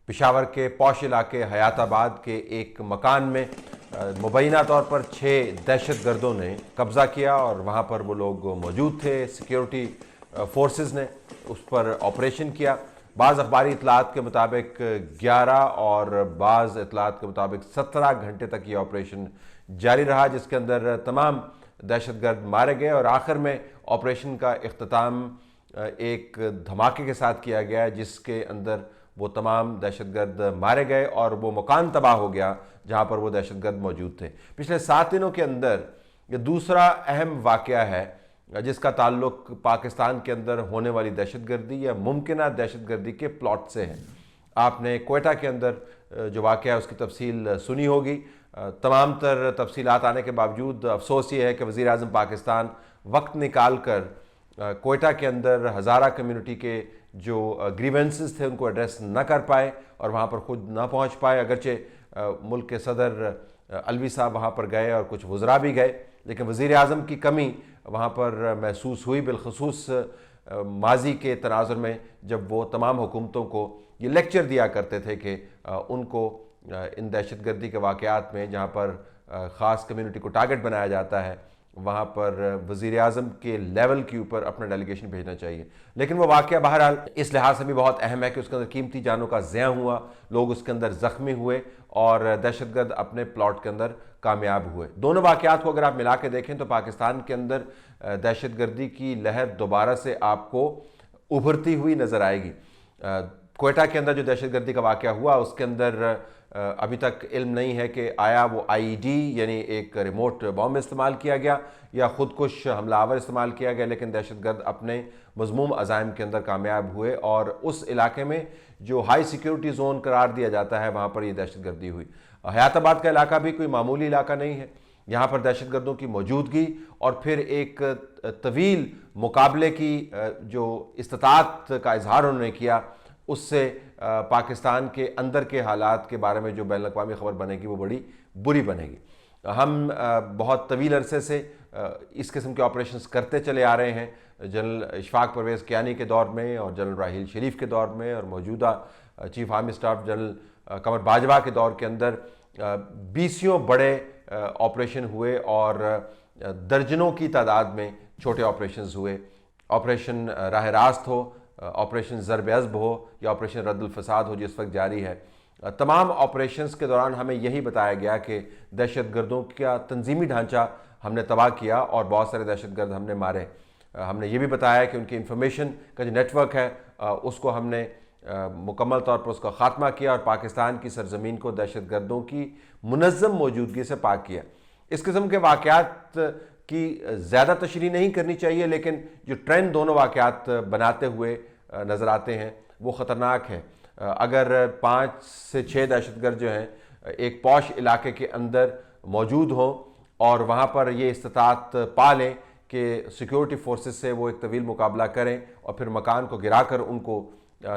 पेशावर के पौश इलाके हयाताबाद के एक मकान में मुबैना तौर पर 6 दहशतगर्दों ने कब्ज़ा किया और वहाँ पर वो लोग मौजूद थे। सिक्योरिटी फोर्सेस ने उस पर ऑपरेशन किया। बाज़ अखबारी इतलात के मुताबिक 11 और बाज़ इतलात के मुताबिक 17 घंटे तक ये ऑपरेशन जारी रहा, जिसके अंदर तमाम दहशतगर्द मारे गए और आखिर में ऑपरेशन का इख्तिताम एक धमाके के साथ किया गया, जिसके अंदर वो तमाम दहशतगर्द मारे गए और वो मकान तबाह हो गया जहाँ पर वो दहशतगर्द मौजूद थे। पिछले 7 दिनों के अंदर ये दूसरा अहम वाक़या है जिसका ताल्लुक पाकिस्तान के अंदर होने वाली दहशतगर्दी या मुमकिना दहशतगर्दी के प्लॉट से है। आपने कोयटा के अंदर जो वाक़या है उसकी तफसील सुनी होगी। तमाम तर तफसीलात आने के बावजूद अफसोस ये है कि वज़ीर आज़म पाकिस्तान वक्त निकाल कर कोयटा के अंदर हज़ारा कम्युनिटी के जो ग्रीवेंसेस थे उनको एड्रेस न कर पाए और वहाँ पर ख़ुद न पहुँच पाए। अगरचे मुल्क के सदर अलवी साहब वहाँ पर गए और कुछ वज़रा भी गए, लेकिन वज़ीर आज़म की कमी वहाँ पर महसूस हुई, बिलखसूस माजी के तनाज़ुर में जब वो तमाम हुकूमतों को ये लेक्चर दिया करते थे कि उनको इन दहशतगर्दी के वाक़यात में जहाँ पर ख़ास कम्युनिटी को टारगेट बनाया जाता है वहाँ पर वज़ीर आज़म के लेवल के ऊपर अपना डेलीगेशन भेजना चाहिए। लेकिन वो वाक़या बहरहाल इस लिहाज से भी बहुत अहम है कि उसके अंदर कीमती जानों का ज़िया हुआ, लोग उसके अंदर ज़ख्मी हुए और दहशतगर्द अपने प्लॉट के अंदर कामयाब हुए। दोनों वाक़यात को अगर आप मिला के देखें तो पाकिस्तान के अंदर दहशतगर्दी की लहर दोबारा से आपको उभरती हुई नज़र आएगी। कोयटा के अंदर जो दहशतगर्दी का वाक़या हुआ उसके अंदर अभी तक इल्म नहीं है कि आया वो आईईडी यानी एक रिमोट बॉम्ब इस्तेमाल किया गया या ख़ुदकुश हमलावर इस्तेमाल किया गया, लेकिन दहशतगर्द अपने मज़मूम अज़ाइम के अंदर कामयाब हुए और उस इलाके में जो हाई सिक्योरिटी जोन करार दिया जाता है वहाँ पर ये दहशतगर्दी हुई। हयाताबाद का इलाका भी कोई मामूली इलाका नहीं है। यहाँ पर दहशतगर्दों की मौजूदगी और फिर एक तवील मुकाबले की जो इस्तात का इजहार उन्होंने किया, उससे पाकिस्तान के अंदर के हालात के बारे में जो बैन अवी ख़बर बनेगी वो बड़ी बुरी बनेगी। हम बहुत तवील अरसे से इस किस्म के ऑपरेशंस करते चले आ रहे हैं। जनरल इशफाक परवेज़ कियानी के दौर में और जनरल राहील शरीफ के दौर में और मौजूदा चीफ आर्मी स्टाफ जनरल कमर बाजवा के दौर के अंदर 20 बड़े ऑपरेशन हुए और दर्जनों की तादाद में छोटे ऑपरेशंस हुए। ऑपरेशन राह रास्त हो, ऑपरेशन ज़रब-ए-अज़्ब हो या ऑपरेशन रद्दुल फसाद हो जिस वक्त जारी है, तमाम ऑपरेशंस के दौरान हमें यही बताया गया कि दहशतगर्दों का तंजीमी ढांचा हमने तबाह किया और बहुत सारे दहशतगर्द हमने मारे। हमने ये भी बताया कि उनकी इंफॉर्मेशन का जो नेटवर्क है उसको हमने मुकम्मल तौर पर उसका ख़ात्मा किया और पाकिस्तान की सरजमीन को दहशतगर्दों की मुनज़्ज़म मौजूदगी से पाक किया। इस किस्म के वाक़यात की ज़्यादा तशरीह नहीं करनी चाहिए, लेकिन जो ट्रेंड दोनों वाक़यात बनाते हुए नज़र आते हैं वो ख़तरनाक है। अगर 5 से 6 दहशतगर्द जो हैं एक पौश इलाके के अंदर मौजूद हों और वहाँ पर ये इस्तात पा लें कि सिक्योरिटी फोर्सेस से वो एक तवील मुकाबला करें और फिर मकान को गिरा कर उनको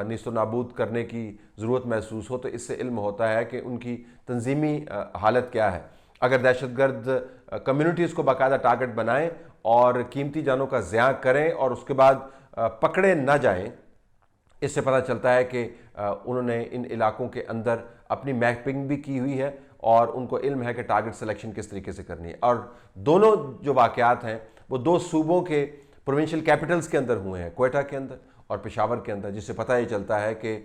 नीस्त नाबूद करने की ज़रूरत महसूस हो, तो इससे इल्म होता है कि उनकी तंजीमी हालत क्या है। अगर दहशतगर्द कम्युनिटीज़ को बाकायदा टारगेट बनाएं और कीमती जानों का ज़िया करें और उसके बाद पकड़े न जाएं, इससे पता चलता है कि उन्होंने इन इलाकों के अंदर अपनी मैपिंग भी की हुई है और उनको इल्म है कि टारगेट सिलेक्शन किस तरीके से करनी है। और दोनों जो वाक़यात हैं वो 2 सूबों के प्रोविंशियल कैपिटल्स के अंदर हुए हैं, कोयटा के अंदर और पेशावर के अंदर, जिससे पता ये चलता है कि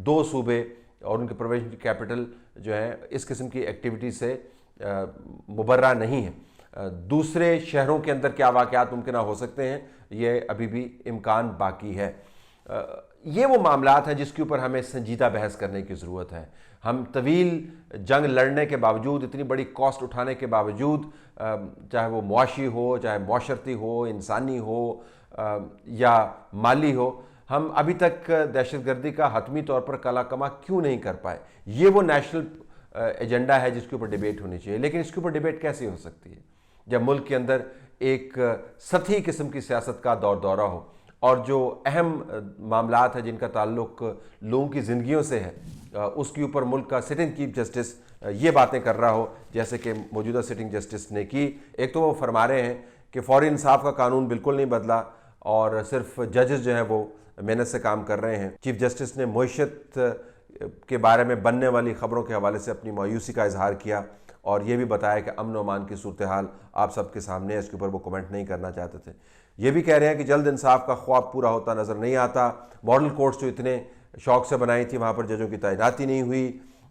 2 सूबे और उनके प्रोविंशियल कैपिटल जो है इस किस्म की एक्टिविटी से मुबर्रा नहीं है। दूसरे शहरों के अंदर क्या वाक़यात मुमकिन हो सकते हैं, ये अभी भी इम्कान बाकी है। ये वो मामलात हैं जिसके ऊपर हमें संजीदा बहस करने की ज़रूरत है। हम तवील जंग लड़ने के बावजूद, इतनी बड़ी कॉस्ट उठाने के बावजूद, चाहे वो मुआशी हो, चाहे माशरती हो, इंसानी हो या माली हो, हम अभी तक दहशतगर्दी का हतमी तौर पर काला कमा क्यों नहीं कर पाए। ये वो नेशनल एजेंडा है जिसके ऊपर डिबेट होनी चाहिए। लेकिन इसके ऊपर डिबेट कैसे हो सकती है जब मुल्क के अंदर एक सतही किस्म की सियासत का दौरा हो और जो अहम मामलात है जिनका ताल्लुक लोगों की ज़िंदगियों से है उसके ऊपर मुल्क का सिटिंग चीफ जस्टिस ये बातें कर रहा हो जैसे कि मौजूदा सिटिंग जस्टिस ने की। एक तो वो फरमा रहे हैं कि फौरी इंसाफ का कानून बिल्कुल नहीं बदला और सिर्फ जजेस जो हैं वो मेहनत से काम कर रहे हैं। चीफ जस्टिस ने मईशत के बारे में बनने वाली खबरों के हवाले से अपनी मायूसी का इजहार किया और ये भी बताया कि अमन और अमान की सूरत हाल आप सबके सामने है, इसके ऊपर वो कमेंट नहीं करना चाहते थे। ये भी कह रहे हैं कि जल्द इंसाफ का ख्वाब पूरा होता नज़र नहीं आता। मॉडल कोर्ट्स जो इतने शौक से बनाई थी वहाँ पर जजों की तैनाती नहीं हुई,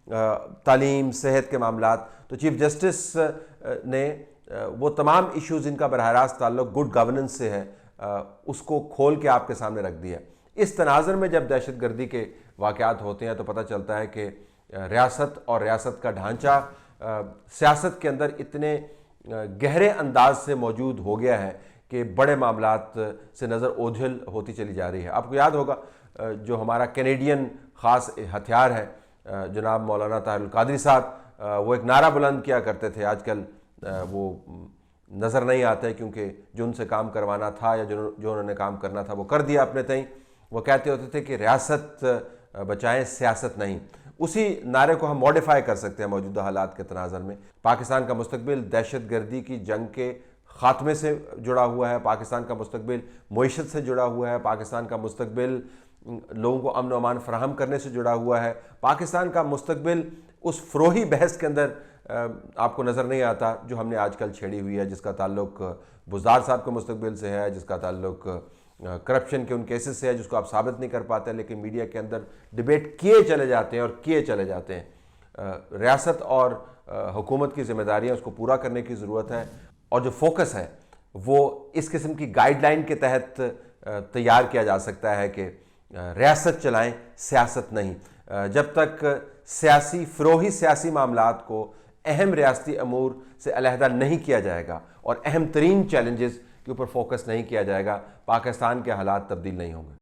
तालीम सेहत के मामलात। तो चीफ जस्टिस ने वो तमाम इश्यूज़ जिनका बरह रास्त ताल्लुक गुड गवर्नेंस से है उसको खोल के आपके सामने रख दिया। इस तनाज़र में जब दहशत गर्दी के वाक़यात होते हैं तो पता चलता है कि रियासत और रियासत का ढांचा सियासत के अंदर इतने गहरे अंदाज से मौजूद हो गया है कि बड़े मामलात से नज़र ओझल होती चली जा रही है। आपको याद होगा जो हमारा कैनेडियन ख़ास हथियार है जनाब मौलाना ताहिरुल कादरी साहब, वो एक नारा बुलंद किया करते थे, आजकल वो नज़र नहीं आते क्योंकि जो उनसे काम करवाना था या जो उन्होंने काम करना था वो कर दिया अपने तय। वो कहते होते थे कि रियासत बचाएं सियासत नहीं। उसी नारे को हम मॉडिफाई कर सकते हैं मौजूदा हालात के तनाज़र में। पाकिस्तान का मुस्तकबिल दहशत गर्दी की जंग के ख़ात्मे से जुड़ा हुआ है, पाकिस्तान का मुस्तकबिल मईशत से जुड़ा हुआ है, पाकिस्तान का मुस्तकबिल लोगों को अमन अमान फराहम करने से जुड़ा हुआ है। पाकिस्तान का मुस्तकबिल उस फ़रोही बहस के अंदर आपको नज़र नहीं आता जो हमने आजकल छेड़ी हुई है, जिसका ताल्लुक बुज़दार साहब के मुस्तकबिल से है, जिसका ताल्लुक करप्शन के उन केसेस से है जिसको आप साबित नहीं कर पाते, लेकिन मीडिया के अंदर डिबेट किए चले जाते हैं और किए चले जाते हैं। रियासत और हुकूमत की जिम्मेदारियाँ उसको पूरा करने की ज़रूरत है और जो फोकस है वो इस किस्म की गाइडलाइन के तहत तैयार किया जा सकता है कि रियासत चलाएं सियासत नहीं। जब तक सियासी फ़रोही सियासी मामलात को अहम रियासती अमूर से अलहदा नहीं किया जाएगा और अहम तरीन चैलेंजेस के ऊपर फोकस नहीं किया जाएगा, पाकिस्तान के हालात तब्दील नहीं होंगे।